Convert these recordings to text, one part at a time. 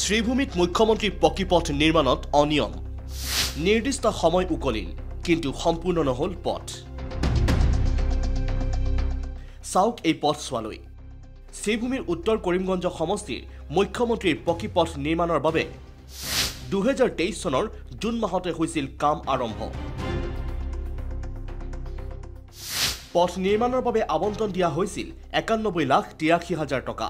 শ্ৰীভূমিত মুখ্যমন্ত্ৰী পকীপথ নিৰ্মাণত অনিয়ম নিৰ্দিষ্ট সময় উকলিল কিন্তু সম্পূৰ্ণ নহল পথ চাওক এই পথ চোৱালৈ শ্ৰীভূমিৰ উত্তৰ কৰিমগঞ্জ সমষ্টিৰ মুখ্যমন্ত্ৰীৰ পকীপথ নিৰ্মাণেৰ বাবে 2023 চনৰ জুন মাহতে হৈছিল কাম আৰম্ভ পথ নিৰ্মাণৰ বাবে আবণ্টন দিয়া হৈছিল 91,83,000 টকা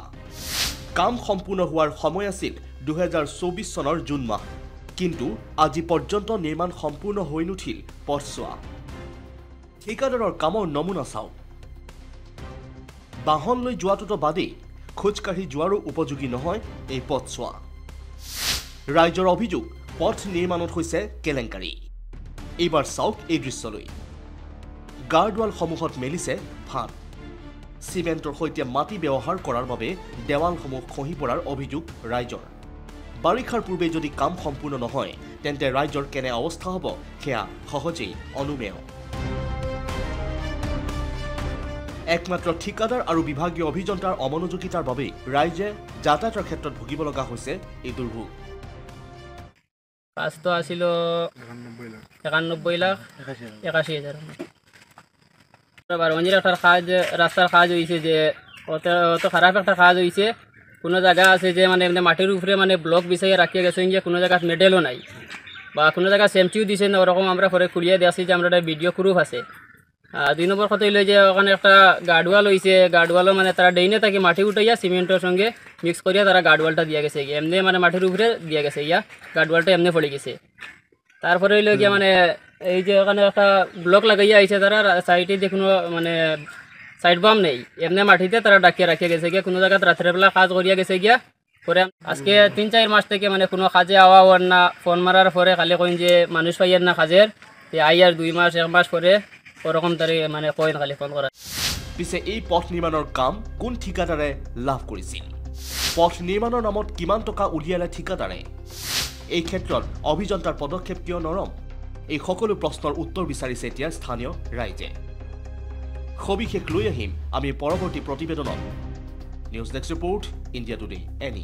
কাম সম্পূৰ্ণ হোৱাৰ সময় আছিল 2024 চনৰ জুন মাহ কিন্তু আজি পৰ্যন্ত নিৰ্মাণ সম্পূৰ্ণ হৈ নুঠিল পথছোৱা ঠিকাদাৰৰ কামৰ নমুনা চাওক বাহন লৈ যোৱাটোতো বাদেই খোজকাঢ়ি যোৱাৰো উপযোগী নহয় এই পথছোৱা ৰাইজৰ অভিযোগ পথ নিৰ্মাণত হৈছে কেলেংকাৰী এইবাৰ চাওক এই দৃশ্যলৈ গাৰ্ডৱাল সমূহত মেলিছে ফাঁট সিমেন্টৰ সৈতে মাটি ব্যৱহাৰ কৰাৰ বাবে দেৱালসমূহ খহি পৰাৰ অভিযোগ ৰাইজৰ বাৰিষাৰ পূৰ্বে যদি কাম সম্পূৰ্ণ নহয় তেন্তে ৰাইজৰ কেনে অৱস্থা হ'ব সেয়া সহজেই অনুমেয় একমাত্ৰ ঠিকাদাৰ আৰু বিভাগীয় অভিযন্তাৰ অমনোযোগিতাৰ বাবে ৰাইজে যাতায়াতৰ ক্ষেত্ৰত ভুগিব লগা হৈছে এই দুৰ্ভোগ কাজটো আছিল 91,81,000 বারবঞ্জির একটা কাজ রাস্তার কাজ হয়েছে যে অত খারাপ একটা কাজ হয়েছে কোনো জায়গা আছে যে মানে এমনি মাটির উপরে মানে ব্লক বিছাইয়ে রাখিয়ে গেছেন যে কোনো জায়গা মেডেলও নাই বা কোনো জায়গা সেমটিও দিয়েছেন ওরকম আমরা পরে খুলিয়ে দিয়েছি যে আমরা একটা ভিডিও প্রুফ আছে 2 নম্বর কথা হইল যে ওখানে একটা গার্ডওয়াল হয়েছে গার্ডওয়ালও মানে তারা ডেইনে তাকে মাটি উঠাইয়া সিমেন্টের সঙ্গে মিক্স করিয়া তারা গার্ডওয়ালটা দিয়ে গেছে এমনি মানে মাটির উপরে দিয়ে গেছে ইয়া গার্ডওয়ালটা এমনি পড়ে গেছে তারপরে হইল গিয়া মানে এই যে ওখানে একটা ব্লক লাগাইয়া আইছে তারা সাইডে যে কোনো মানে সাইড বাম নেই এমনি মাটিতে তারা ডাকিয়ে রাখিয়ে গেছে গিয়া কোনো জায়গায় রাত্রেবেলা কাজ করিয়া গেছে গিয়া পরে আজকে 3-4 মাস থেকে মানে কোনো কাজে আওয়া হওয়ার না ফোন মারার পরে খালি কইন যে মানুষ পাইয়ার না কাজের আইয়ার 2 মাস 1 মাস পরে ওরকম তারে মানে কইন খালি ফোন করা পিছে এই পথ নিৰ্মাণৰ কাম কোন ঠিকাদাৰে লাভ কৰিছিল পথ নিৰ্মাণৰ নামত কিমান টকা উলিয়ালে ঠিকাদাৰে এই ক্ষেত্ৰত অভিযন্তাৰ পদক্ষেপ কিয় নৰম এই সকলো প্ৰশ্নৰ উত্তৰ বিচাৰিছে এতিয়া স্থানীয় ৰাইজে সবিশেষ লৈ আহিম আমি পৰৱৰ্তী প্ৰতিবেদনত news desk report India today any